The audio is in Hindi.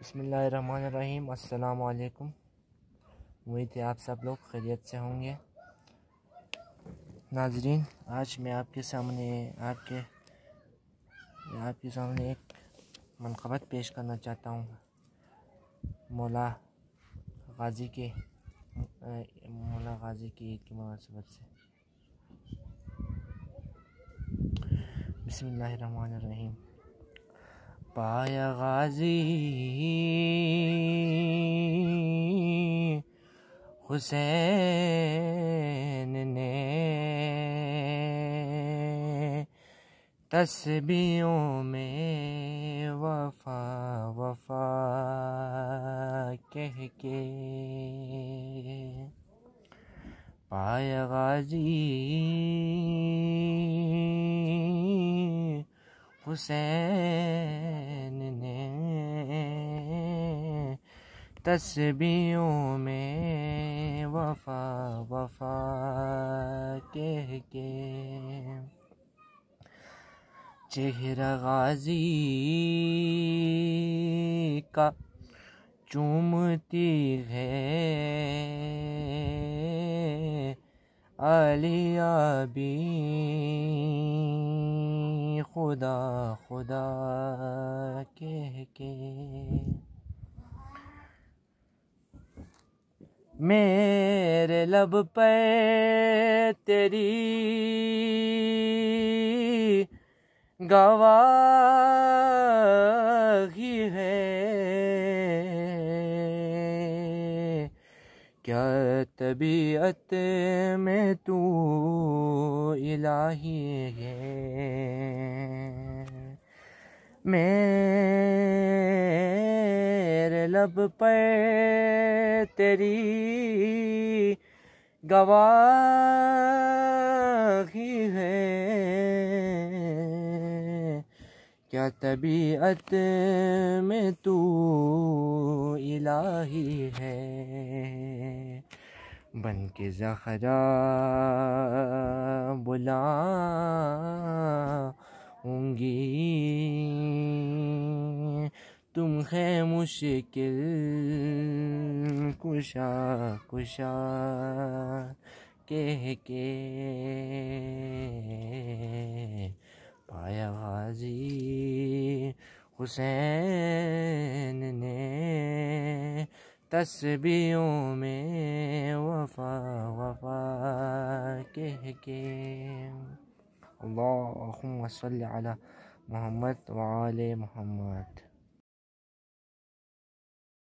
बिस्मिल्लाहिर्रहमानिर्रहीम। अस्सलाम वालेकुम। उम्मीद है आप सब लोग खैरियत से होंगे। नाजरीन, आज मैं आपके सामने एक मनक़बत पेश करना चाहता हूँ मौला गाज़ी की ईद की मुनासिबत से। बिस्मिल्लाहिर्रहमानिर्रहीम। पाया गाज़ी हुसैन ने तस्बीहों में वफ़ा वफ़ा कह के। पाया गाज़ी हुसैन ने तस्बीहों में वफ़ा वफ़ा कह के। चेहरा गाज़ी का चूमती है आलिया भी खुदा खुदा कह के। मेरे लब पे तेरी गवाही है, क्या तबीयत में तू इलाही है। मेरे लब पे तेरी गवाही है, क्या तबीयत में तू इलाही है। बन के ज़हरा बुलाऊंगी तुम्हें मुश्किल कुशा कुशा कह के। पाया गाज़ी हुसैन ने तस्बीहों में वफ़ा वफ़ा कह के। अल्लाहुम्मा सल्लि अला मुहम्मद व आले मुहम्मद।